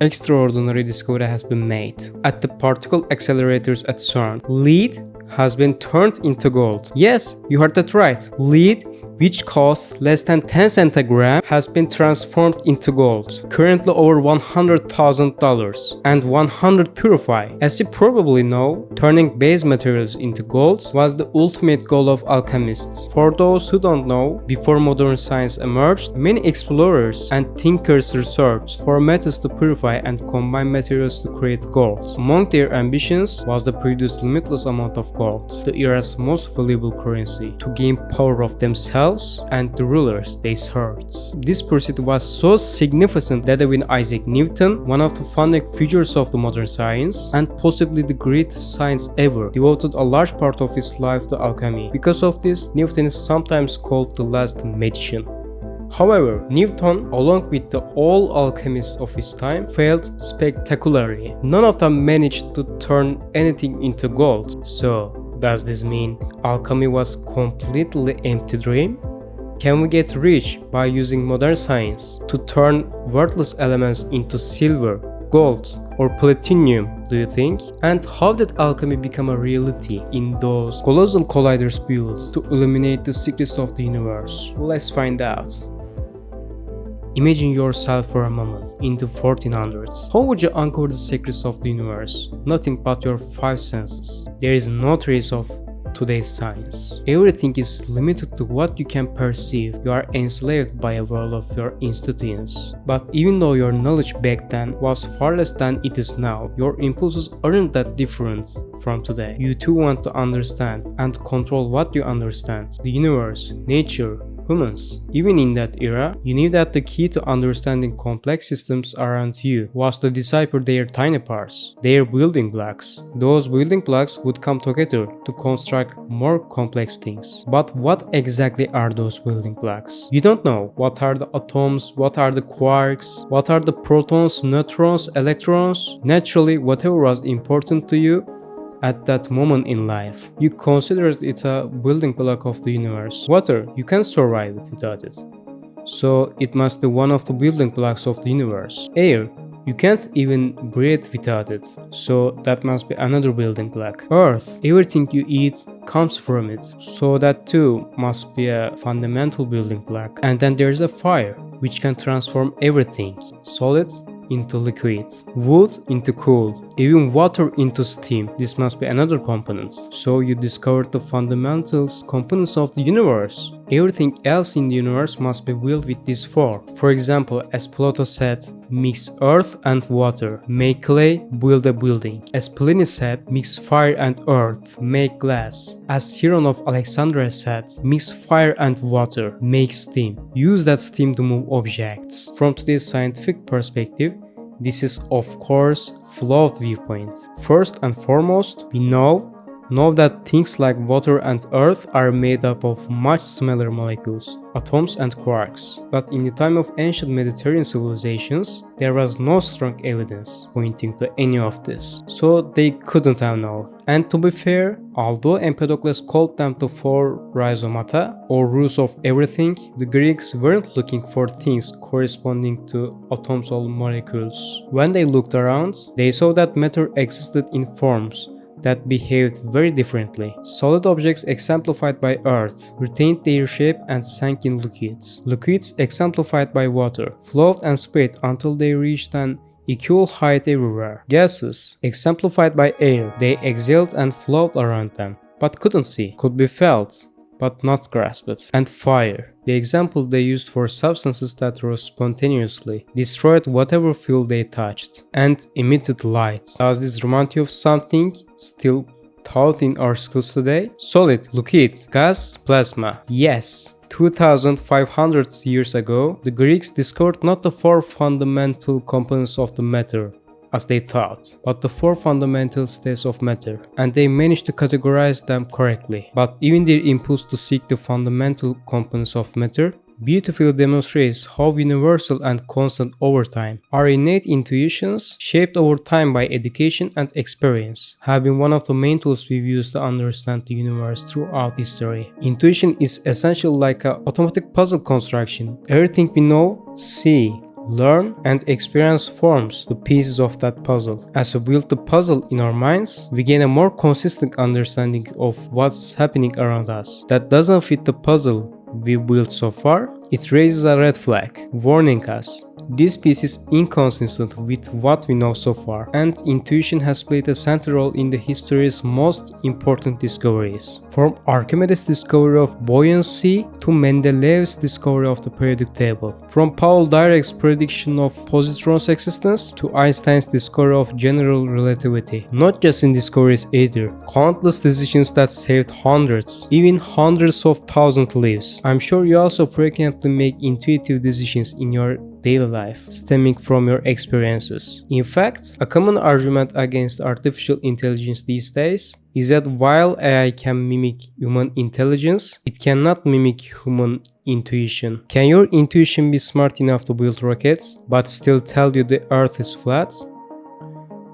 extraordinary discovery has been made. At the particle accelerators at CERN, lead has been turned into gold. Yes, you heard that right. Lead, which costs less than 10 cents a gram, has been transformed into gold. Currently over $100,000 and 100 purify. As you probably know, turning base materials into gold was the ultimate goal of alchemists. For those who don't know, before modern science emerged, many explorers and thinkers researched for methods to purify and combine materials to create gold. Among their ambitions was to produce limitless amount of gold, the era's most valuable currency, to gain power of themselves and the rulers they served. This pursuit was so significant that even Isaac Newton, one of the founding figures of the modern science and possibly the greatest science ever, devoted a large part of his life to alchemy. Because of this, Newton is sometimes called the last magician. However, Newton, along with all alchemists of his time, failed spectacularly. None of them managed to turn anything into gold. So, does this mean alchemy was completely empty dream? Can we get rich by using modern science to turn worthless elements into silver, gold, or platinum, do you think? And how did alchemy become a reality in those colossal colliders built to illuminate the secrets of the universe? Let's find out. Imagine yourself for a moment in the 1400s. How would you uncover the secrets of the universe? Nothing but your five senses. There is no trace of today's science. Everything is limited to what you can perceive. You are enslaved by a world of your institutions. But even though your knowledge back then was far less than it is now, your impulses aren't that different from today. You too want to understand and control what you understand. The universe, nature, humans. Even in that era, you knew that the key to understanding complex systems around you was to decipher their tiny parts, their building blocks. Those building blocks would come together to construct more complex things. But what exactly are those building blocks? You don't know. What are the atoms? What are the quarks? What are the protons, neutrons, electrons? Naturally, whatever was important to you at that moment in life, you considered it a building block of the universe. Water, you can't survive it without it. So it must be one of the building blocks of the universe. Air, you can't even breathe without it. So that must be another building block. Earth, everything you eat comes from it. So that too must be a fundamental building block. And then there's a fire, which can transform everything, solid into liquid, wood into cool, even water into steam. This must be another component. So you discovered the fundamentals components of the universe. Everything else in the universe must be built with these four. For example, as Plato said, mix earth and water, make clay, build a building. As Pliny said, mix fire and earth, make glass. As Hieron of Alexandria said, mix fire and water, make steam. Use that steam to move objects. From today's scientific perspective, this is of course flawed viewpoint. First and foremost, we know that things like water and earth are made up of much smaller molecules, atoms and quarks. But in the time of ancient Mediterranean civilizations, there was no strong evidence pointing to any of this, so they couldn't have known. And to be fair, although Empedocles called them the four rhizomata, or roots of everything, the Greeks weren't looking for things corresponding to atoms or molecules. When they looked around, they saw that matter existed in forms that behaved very differently. Solid objects exemplified by earth retained their shape and sank in liquids. Liquids exemplified by water flowed and spread until they reached an equal height everywhere. Gases exemplified by air, they exhaled and flowed around them, but couldn't see, could be felt, but not grasped. And fire, the example they used for substances that rose spontaneously, destroyed whatever fuel they touched, and emitted light. Does this remind you of something still taught in our schools today? Solid, liquid, gas, plasma. Yes. 2500 years ago, the Greeks discovered not the four fundamental components of the matter, as they thought, but the four fundamental states of matter, and they managed to categorize them correctly. But even their impulse to seek the fundamental components of matter beautifully demonstrates how universal and constant over time. Our innate intuitions, shaped over time by education and experience, have been one of the main tools we've used to understand the universe throughout history. Intuition is essentially like an automatic puzzle construction. Everything we know, see, learn, and experience forms the pieces of that puzzle. As we build the puzzle in our minds, we gain a more consistent understanding of what's happening around us. That doesn't fit the puzzle we built so far. It raises a red flag, warning us. This piece is inconsistent with what we know so far, and intuition has played a central role in the history's most important discoveries. From Archimedes' discovery of buoyancy to Mendelev's discovery of the periodic table. From Paul Dirac's prediction of positrons' existence to Einstein's discovery of general relativity. Not just in discoveries either, countless decisions that saved hundreds, even hundreds of thousands lives. I'm sure you also frequently make intuitive decisions in your daily life, stemming from your experiences. In fact, a common argument against artificial intelligence these days is that while AI can mimic human intelligence, it cannot mimic human intuition. Can your intuition be smart enough to build rockets, but still tell you the Earth is flat?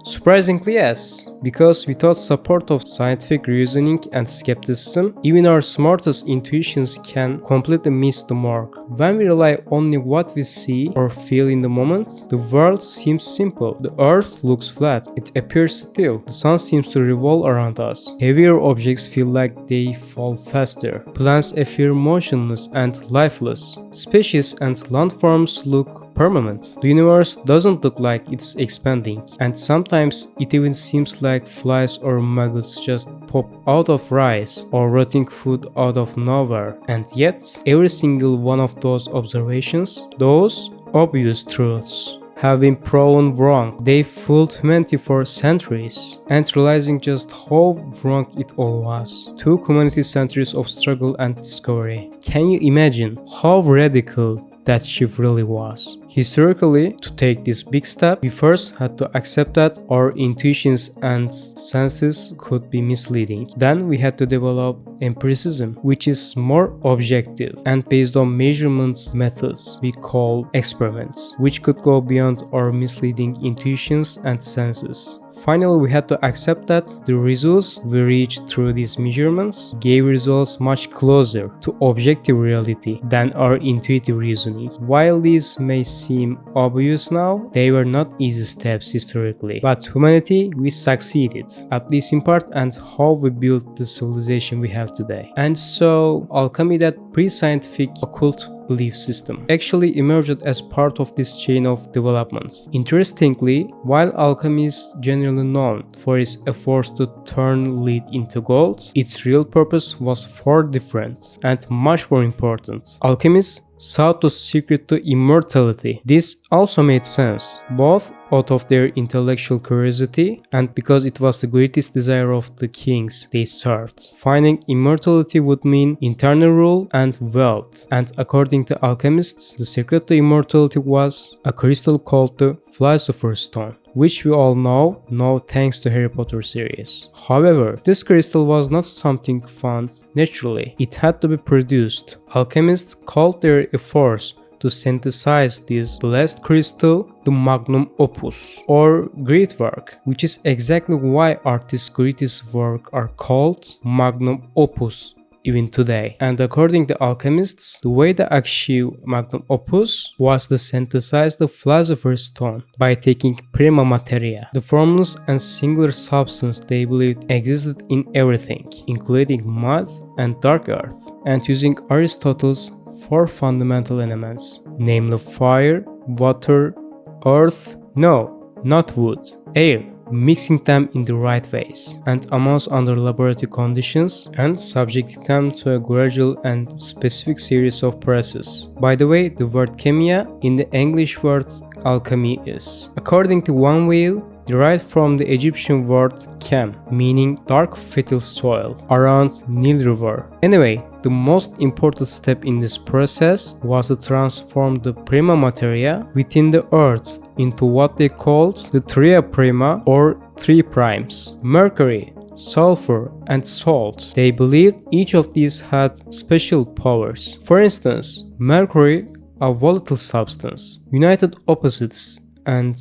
Surprisingly, yes, because without support of scientific reasoning and skepticism, even our smartest intuitions can completely miss the mark. When we rely only what we see or feel in the moment, the world seems simple. The earth looks flat, it appears still. The sun seems to revolve around us. Heavier objects feel like they fall faster. Plants appear motionless and lifeless. Species and landforms look permanent. The universe doesn't look like it's expanding, and sometimes it even seems like flies or maggots just pop out of rice or rotting food out of nowhere. And yet, every single one of those observations, those obvious truths, have been proven wrong. They fooled humanity for centuries, and realizing just how wrong it all was took humanity centuries of struggle and discovery. Can you imagine how radical that shift really was? Historically, to take this big step, we first had to accept that our intuitions and senses could be misleading. Then we had to develop empiricism, which is more objective and based on measurements methods we call experiments, which could go beyond our misleading intuitions and senses. Finally, we had to accept that the results we reached through these measurements gave results much closer to objective reality than our intuitive reasoning. While these may seem obvious now, they were not easy steps historically. But humanity, we succeeded, at least in part, and how we built the civilization we have today. And so, alchemy, that pre-scientific occult belief system, actually emerged as part of this chain of developments. Interestingly, while alchemy is generally known for its efforts to turn lead into gold, its real purpose was far different and much more important. Alchemists sought the secret to immortality. This also made sense, both out of their intellectual curiosity and because it was the greatest desire of the kings they served. Finding immortality would mean eternal rule and wealth, and according to alchemists, the secret to immortality was a crystal called the Philosopher's Stone, which we all know thanks to Harry Potter series. However, this crystal was not something found naturally. It had to be produced. Alchemists called their efforts to synthesize this blessed crystal the magnum opus, or great work, which is exactly why artists' greatest work are called magnum opus even today. And according to alchemists, the way to achieve magnum opus was to synthesize the Philosopher's Stone by taking prima materia, the formless and singular substance they believed existed in everything, including mud and dark earth, and using Aristotle's four fundamental elements, namely fire, water, earth, no, not wood, air, mixing them in the right ways and amounts under laboratory conditions and subjecting them to a gradual and specific series of processes. By the way, the word chemia in the English word alchemy is, according to one view, derived from the Egyptian word chem, meaning dark fertile soil, around Nile River. Anyway, the most important step in this process was to transform the prima materia within the earth into what they called the tria prima, or three primes: mercury, sulfur, and salt. They believed each of these had special powers. For instance, mercury, a volatile substance, united opposites and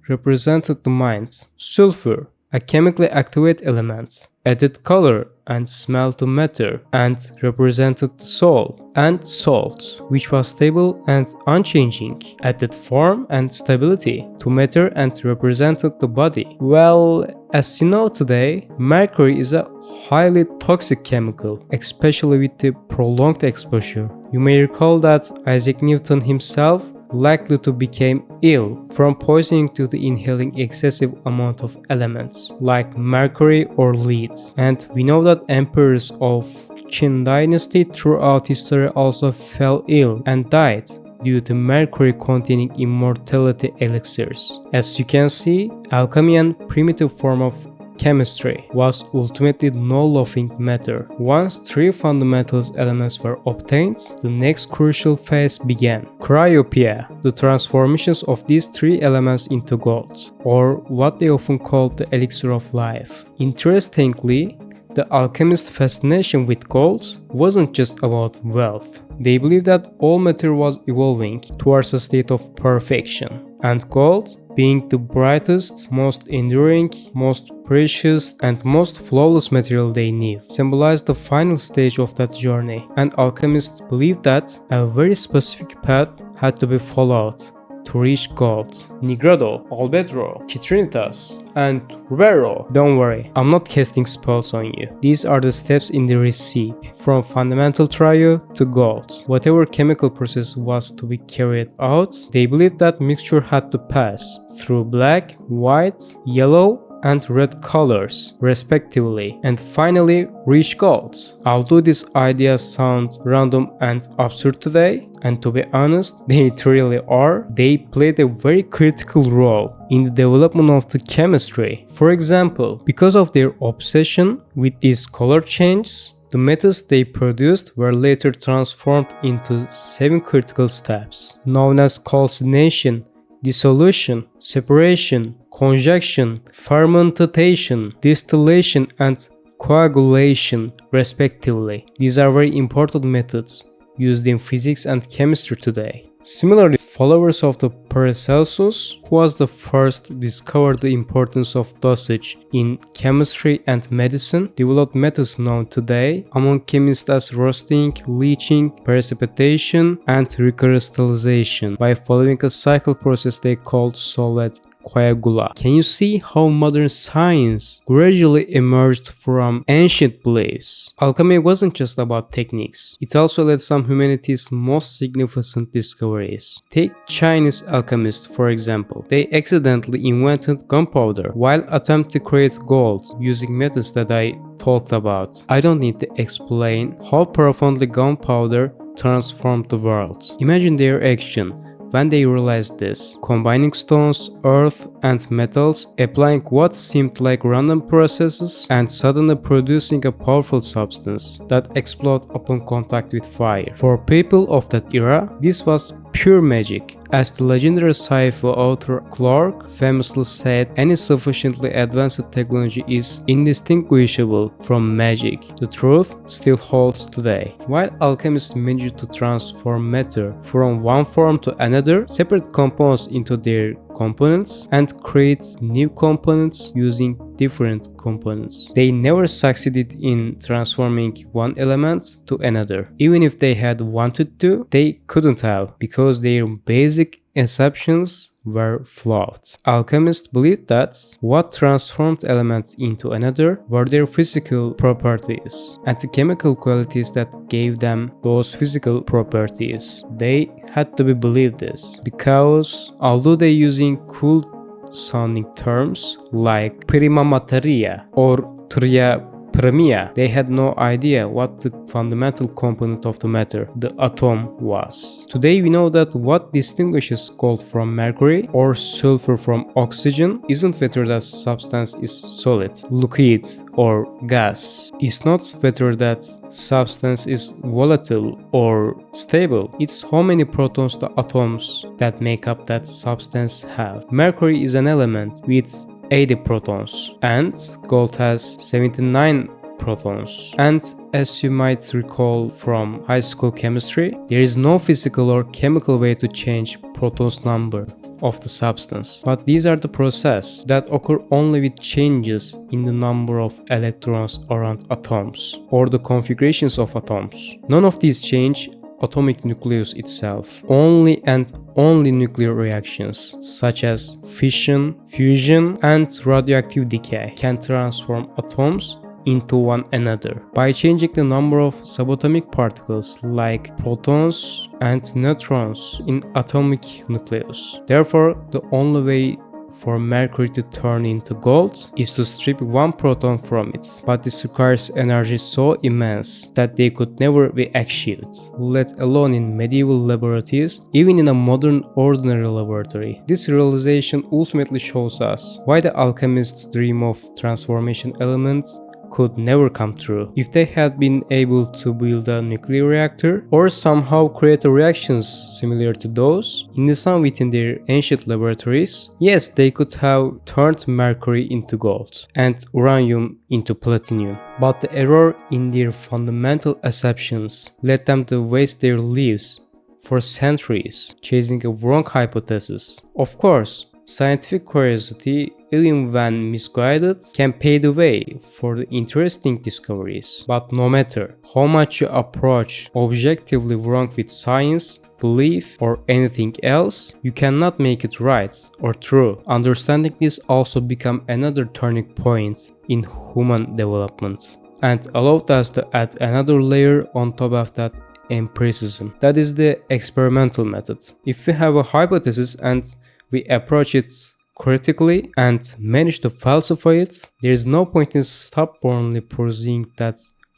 represented the mind. Sulfur, a chemically activated element, added color and smell to matter and represented the soul, and salt, which was stable and unchanging, added form and stability to matter and represented the body. Well, as you know today, mercury is a highly toxic chemical, especially with the prolonged exposure. You may recall that Isaac Newton himself likely to become ill from poisoning due to inhaling excessive amount of elements like mercury or lead. And we know that emperors of Qin dynasty throughout history also fell ill and died due to mercury containing immortality elixirs. As you can see, alchemy and primitive form of chemistry was ultimately no-laughing matter. Once three fundamental elements were obtained, the next crucial phase began. Cryopia, the transformations of these three elements into gold, or what they often called the elixir of life. Interestingly, the alchemist's fascination with gold wasn't just about wealth. They believed that all matter was evolving towards a state of perfection, and gold, being the brightest, most enduring, most precious, and most flawless material they knew, symbolized the final stage of that journey. And alchemists believed that a very specific path had to be followed to reach gold. Nigrado, Albedro, Citrinitas, and Rubero. Don't worry, I'm not casting spells on you. These are the steps in the recipe, from fundamental trio to gold. Whatever chemical process was to be carried out, they believed that mixture had to pass through black, white, yellow, and red colors, respectively, and finally reach gold. Although these ideas sound random and absurd today, and to be honest, they really are, they played a very critical role in the development of the chemistry. For example, because of their obsession with these color changes, the metals they produced were later transformed into 7 critical steps, known as calcination, dissolution, separation, conjunction, fermentation, distillation, and coagulation, respectively. These are very important methods used in physics and chemistry today. Similarly, followers of the Paracelsus, who was the first to discover the importance of dosage in chemistry and medicine, developed methods known today among chemists as roasting, leaching, precipitation, and recrystallization by following a cycle process they called solid coagula. Can you see how modern science gradually emerged from ancient beliefs? Alchemy wasn't just about techniques. It also led some humanity's most significant discoveries. Take Chinese alchemists, for example. They accidentally invented gunpowder while attempting to create gold using methods that I talked about. I don't need to explain how profoundly gunpowder transformed the world. Imagine their action when they realized this, combining stones, earth, and metals, applying what seemed like random processes, and suddenly producing a powerful substance that explodes upon contact with fire. For people of that era, this was pure magic. As the legendary sci-fi author Clarke famously said, any sufficiently advanced technology is indistinguishable from magic. The truth still holds today. While alchemists managed to transform matter from one form to another, separate components into their components, and create new components using different components, they never succeeded in transforming one element to another. Even if they had wanted to, they couldn't have, because their basic assumptions were flawed. Alchemists believed that what transformed elements into another were their physical properties and the chemical qualities that gave them those physical properties. They had to be believed this, because although they using cool sounding terms like prima materia or tria premia, they had no idea what the fundamental component of the matter, the atom, was. Today we know that what distinguishes gold from mercury or sulfur from oxygen isn't whether that substance is solid, liquid, or gas. It's not whether that substance is volatile or stable. It's how many protons the atoms that make up that substance have. Mercury is an element with 80 protons and gold has 79 protons. And as you might recall from high school chemistry, there is no physical or chemical way to change protons number. of the substance. But these are the processes that occur only with changes in the number of electrons around atoms or the configurations of atoms. None of these change atomic nucleus itself. Only and only nuclear reactions such as fission, fusion, and radioactive decay can transform atoms into one another by changing the number of subatomic particles like protons and neutrons in atomic nucleus. Therefore, the only way for mercury to turn into gold is to strip one proton from it, but this requires energy so immense that they could never be achieved, let alone in medieval laboratories, even in a modern ordinary laboratory. This realization ultimately shows us why the alchemists' dream of transformation elements could never come true. If they had been able to build a nuclear reactor or somehow create reactions similar to those in the sun within their ancient laboratories, yes, they could have turned mercury into gold and uranium into platinum. But the error in their fundamental assumptions led them to waste their lives for centuries chasing a wrong hypothesis. Of course, scientific curiosity, even when misguided, can pave the way for the interesting discoveries. But no matter how much you approach objectively wrong with science, belief, or anything else, you cannot make it right or true. Understanding this also becomes another turning point in human development and allowed us to add another layer on top of that: empiricism. That is the experimental method. If we have a hypothesis and we approach it critically and manage to falsify it, there is no point in stubbornly pursuing that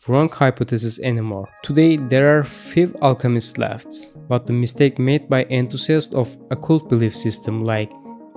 wrong hypothesis anymore. Today, there are few alchemists left, but the mistake made by enthusiasts of occult belief system like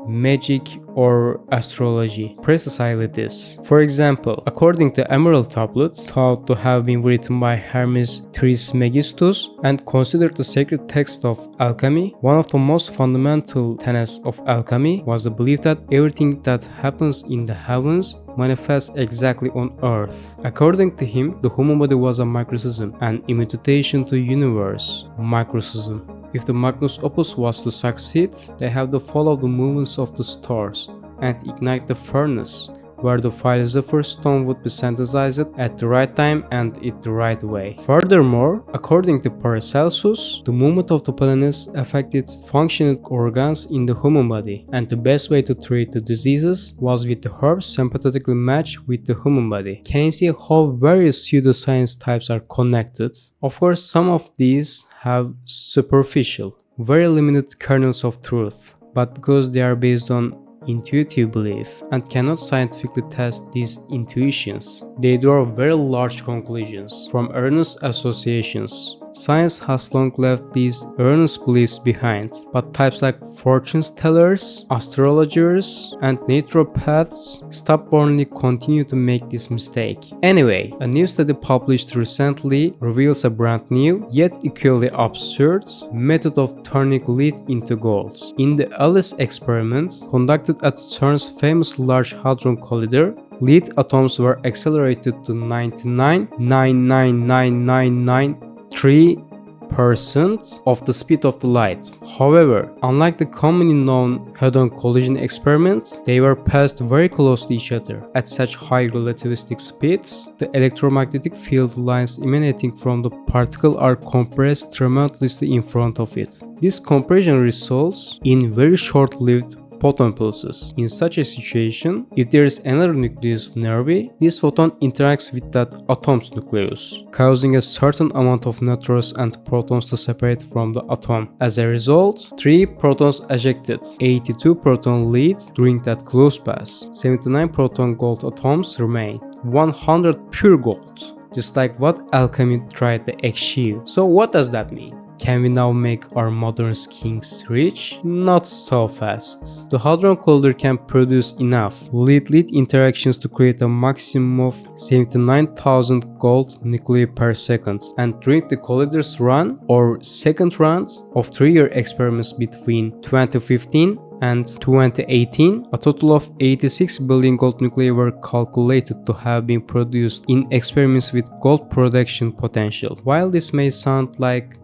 magic or astrology precisely this. For example, according to Emerald Tablet, thought to have been written by Hermes Trismegistus and considered the sacred text of alchemy, one of the most fundamental tenets of alchemy was the belief that everything that happens in the heavens manifests exactly on earth. According to him, the human body was a microcosm, an imitation to universe microcosm. If the magnus opus was to succeed, they have to follow the movements of the stars and ignite the furnace, where the philosopher's stone would be synthesized at the right time and in the right way. Furthermore, according to Paracelsus, the movement of the planets affected functional organs in the human body, and the best way to treat the diseases was with the herbs sympathetically matched with the human body. Can you see how various pseudoscience types are connected? Of course, some of these have superficial, very limited kernels of truth, but because they are based on intuitive belief and cannot scientifically test these intuitions, they draw very large conclusions from erroneous associations. Science has long left these erroneous beliefs behind, but types like fortune tellers, astrologers, and naturopaths stubbornly continue to make this mistake. Anyway, a new study published recently reveals a brand new, yet equally absurd, method of turning lead into gold. In the Alice experiment conducted at CERN's famous Large Hadron Collider, lead atoms were accelerated to 99.99993% of the speed of the light. However, unlike the commonly known hadron collision experiments, they were passed very close to each other. At such high relativistic speeds, the electromagnetic field lines emanating from the particle are compressed tremendously in front of it. This compression results in very short-lived photon pulses. In such a situation, if there is another nucleus nearby, this photon interacts with that atom's nucleus, causing a certain amount of neutrons and protons to separate from the atom. As a result, 3 protons ejected, 82 proton lead during that close pass, 79 proton gold atoms remain, 100 pure gold, just like what alchemy tried to achieve. So what does that mean? Can we now make our modern kings rich? Not so fast. The Hadron Collider can produce enough lead-lead interactions to create a maximum of 79,000 gold nuclei per second. And during the Collider's run, or second round of 3-year experiments between 2015 and 2018, a total of 86 billion gold nuclei were calculated to have been produced in experiments with gold production potential. While this may sound like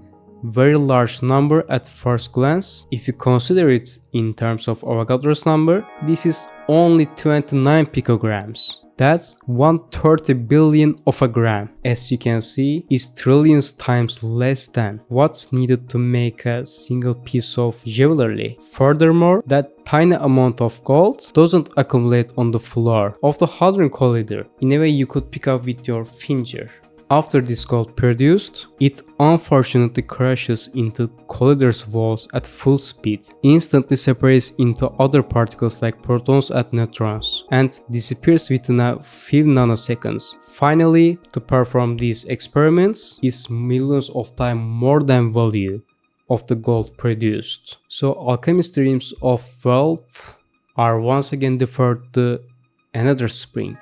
very large number at first glance. If you consider it in terms of Avogadro's number, this is only 29 picograms. That's 130 billion of a gram. As you can see, is trillions times less than what's needed to make a single piece of jewelry. Furthermore, that tiny amount of gold doesn't accumulate on the floor of the hadron collider in a way you could pick up with your finger. After this gold produced, it unfortunately crashes into collider's walls at full speed, instantly separates into other particles like protons and neutrons, and disappears within a few nanoseconds. Finally, to perform these experiments is millions of times more than value of the gold produced. So alchemist dreams of wealth are once again deferred to another spring.